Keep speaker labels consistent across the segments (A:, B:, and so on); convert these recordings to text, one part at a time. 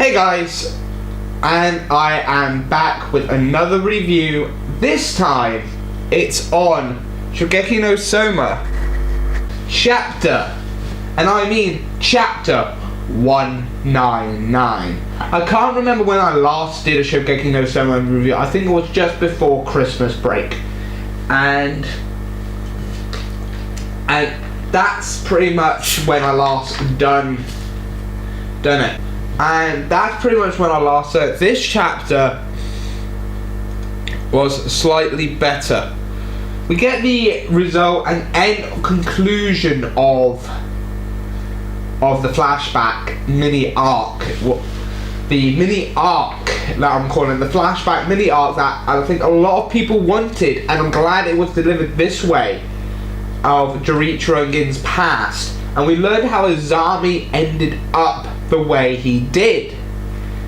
A: Hey guys, and I am back with another review. This time, it's on Shokugeki No Soma chapter, and I mean chapter 199. I can't remember when I last did a Shokugeki No Soma review. I think it was just before Christmas break, and that's pretty much when I last done it. And that's pretty much when I last said it. This chapter was slightly better. We get the result and end conclusion of the flashback mini arc. The mini arc that I'm calling the flashback mini arc that I think a lot of people wanted, and I'm glad it was delivered this way, of Jorichiro and Gin's past. And we learned how Izami ended up the way he did.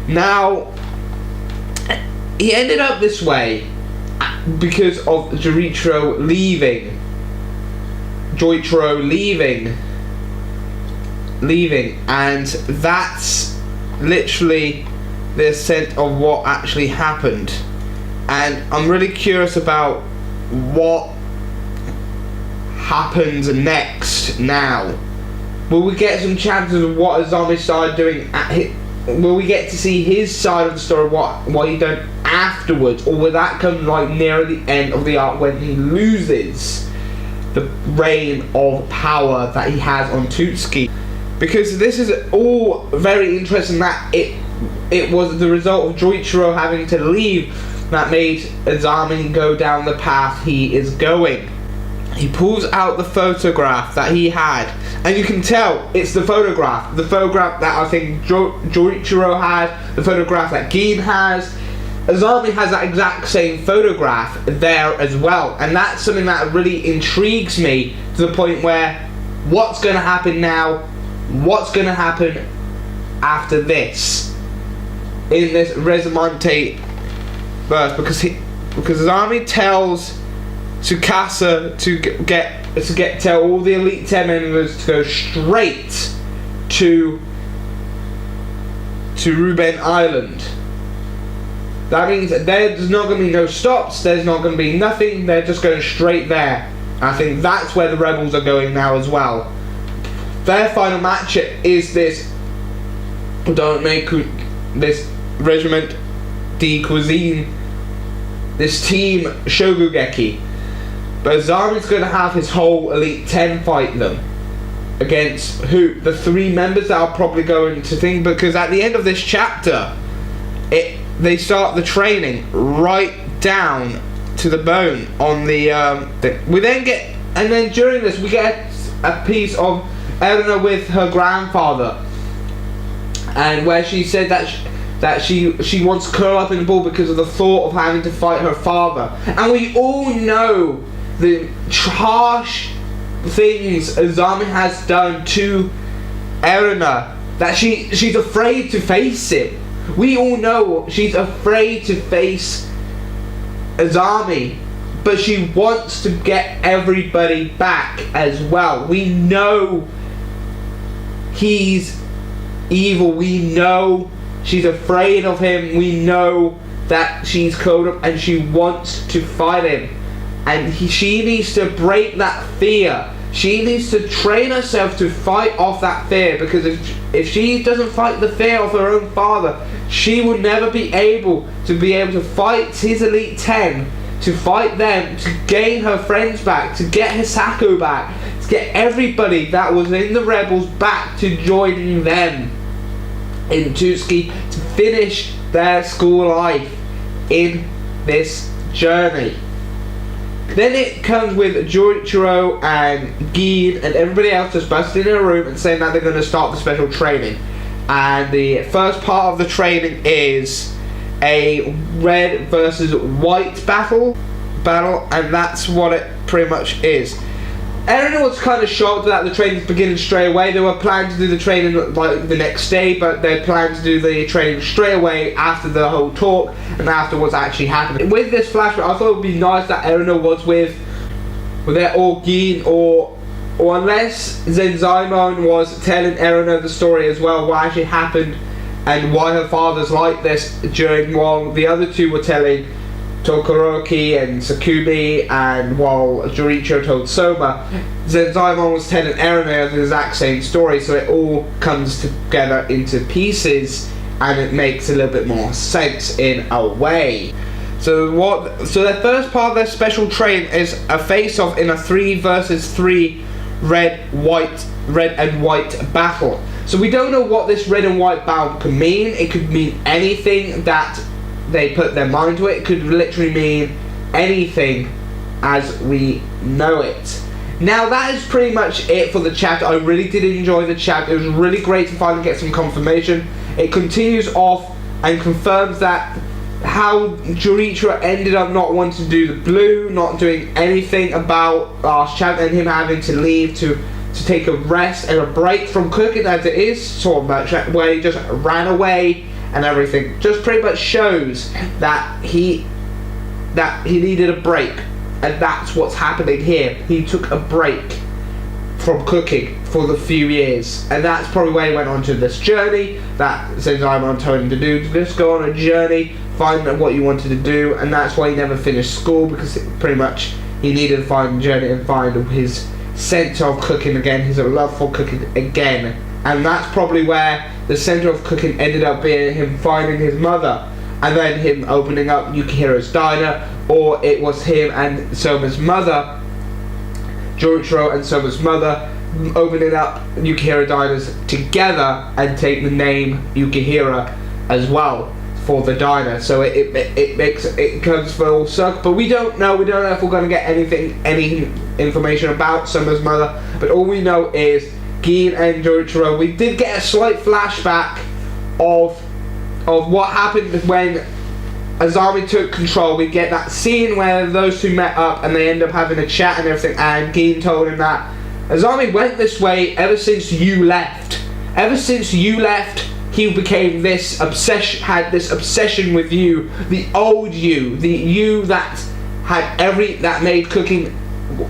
A: Now, he ended up this way because of Jorichiro leaving, and that's literally the extent of what actually happened. And I'm really curious about what happens next now. Will we get some chances of what Izami started doing will we get to see his side of the story, what he done afterwards, or will that come like near the end of the arc when he loses the reign of power that he has on Tutsuki? Because this is all very interesting, that it was the result of Jorichiro having to leave that made Izami go down the path he is going. He pulls out the photograph that he had, and you can tell it's the photograph that I think Jorichiro had, the photograph that Gin has. Izami has that exact same photograph there as well, and that's something that really intrigues me to the point where what's going to happen now, what's going to happen after this in this Resumonte verse, because Izami tells Tsukasa to tell all the Elite 10 members to go straight to Ruben Island. That means that there's not going to be no stops, there's not going to be nothing, they're just going straight there. I think that's where the rebels are going now as well. Their final match is this Regiment de Cuisine, this team Shokugeki. But Izami's going to have his whole Elite 10 fight them. Against who? The three members that are probably going to think, because at the end of this chapter, they start the training right down to the bone on the thing. We then get, and then during this we get a piece of Elena with her grandfather, and where she said that she wants to curl up in the ball because of the thought of having to fight her father. And we all know the harsh things Izami has done to Erina, that she's afraid to face it. We all know she's afraid to face Izami, but she wants to get everybody back as well. We know he's evil, we know she's afraid of him, we know that she's caught up and she wants to fight him. And she needs to break that fear. She needs to train herself to fight off that fear, because if she doesn't fight the fear of her own father, she will never be able to fight his Elite 10, to fight them, to gain her friends back, to get Hisako back, to get everybody that was in the rebels back to joining them in Tutsuki, to finish their school life in this journey. Then it comes with Jorichiro and Gin and everybody else just busting in a room and saying that they're going to start the special training. And the first part of the training is a red versus white battle, and that's what it pretty much is. Erina was kind of shocked that the training's beginning straight away. They were planning to do the training like the next day, but they planned to do the training straight away after the whole talk and after what's actually happening. With this flashback, I thought it would be nice that Erina was with their Gin, or unless Zenzaimon was telling Erina the story as well, what actually happened and why her father's like this during while the other two were telling Todoroki and Sakumi, and while Joricho told Soma, Zenzaemon was telling Eren the exact same story, so it all comes together into pieces and it makes a little bit more sense in a way. So their first part of their special train is a face-off in a 3 versus 3 red and white battle. So we don't know what this red and white battle could mean. It could mean anything that they put their mind to it. It could literally mean anything as we know it. Now that is pretty much it for the chapter. I really did enjoy the chapter. It was really great to finally get some confirmation. It continues off and confirms that how Joricho ended up not wanting to do the blue, not doing anything about last chapter, and him having to leave to take a rest and a break from cooking, as it is sort of much where he just ran away and everything, just pretty much shows that he needed a break, and that's what's happening here. He took a break from cooking for the few years, and that's probably why he went on to this journey that Zenzaemon told him to do, to just go on a journey, find what you wanted to do, and that's why he never finished school, because pretty much he needed to find a journey and find his sense of cooking again, his love for cooking again. And that's probably where the center of cooking ended up being him finding his mother, and then him opening up Yukihiro's diner, or it was him and Soma's mother, Joricho and Soma's mother, opening up Yukihiro diners together and take the name Yukihira as well for the diner. So it comes full circle, but we don't know if we're going to get any information about Soma's mother. But all we know is Gin and Joricho. We did get a slight flashback of what happened when Azami took control. We get that scene where those two met up and they end up having a chat and everything, and Gin told him that Azami went this way ever since you left. Ever since you left, he became this obsession, had this obsession with you, the old you, the you that that made cooking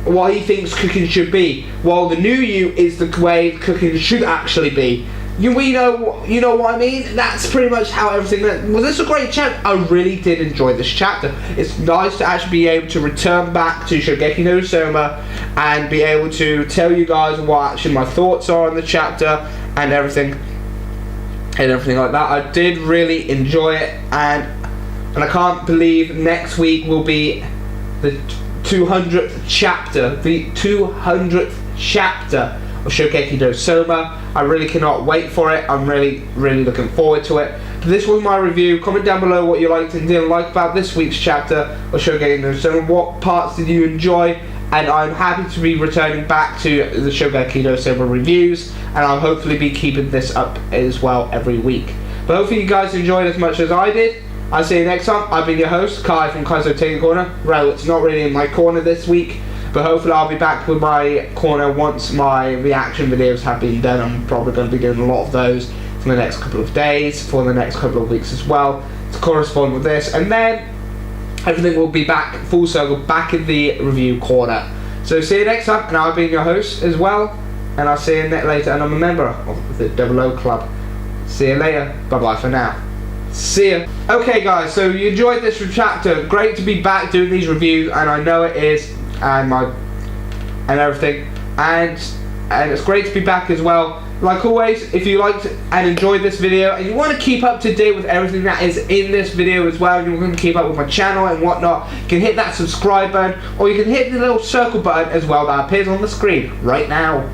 A: what he thinks cooking should be, while the new you is the way cooking should actually be. You know what I mean? That's pretty much how everything went. Well, this is a great chapter. I really did enjoy this chapter. It's nice to actually be able to return back to Shokugeki No Soma and be able to tell you guys what actually my thoughts are on the chapter and everything like that. I did really enjoy it, and I can't believe next week will be the 200th chapter. The 200th chapter of Shokugeki No Soma. I really cannot wait for it. I'm really looking forward to it. This was my review. Comment down below what you liked and didn't like about this week's chapter of Shokugeki No Soma. What parts did you enjoy? And I'm happy to be returning back to the Shokugeki No Soma reviews, and I'll hopefully be keeping this up as well every week. But hopefully you guys enjoyed as much as I did. I'll see you next time. I've been your host, Kai from Kai's Otaku Corner. Well, it's not really in my corner this week, but hopefully I'll be back with my corner once my reaction videos have been done. I'm probably going to be doing a lot of those for the next couple of days, for the next couple of weeks as well, to correspond with this, and then everything will be back full circle, back in the review corner. So see you next time, and I've been your host as well, and I'll see you later, and I'm a member of the 00 Club. See you later, bye bye for now. See ya. Okay guys, so you enjoyed this chapter. Great to be back doing these reviews, and I know it is, and everything, and it's great to be back as well. Like always, if you liked and enjoyed this video and you want to keep up to date with everything that is in this video as well, you want to keep up with my channel and whatnot, you can hit that subscribe button, or you can hit the little circle button as well that appears on the screen right now.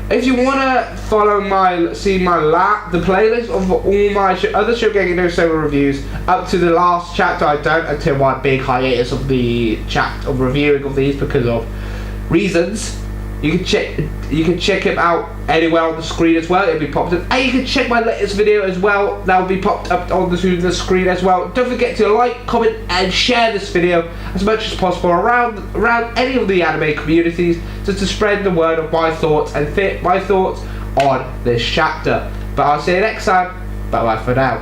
A: If you want to follow the playlist of all my other Shokugeki No Soma reviews up to the last chapter I've done, until my big hiatus of the reviewing of these because of reasons, you can check it out anywhere on the screen as well. It'll be popped up, and you can check my latest video as well. That will be popped up on the screen as well. Don't forget to like, comment, and share this video as much as possible around any of the anime communities, just to spread the word of my thoughts and my thoughts on this chapter. But I'll see you next time. Bye bye for now.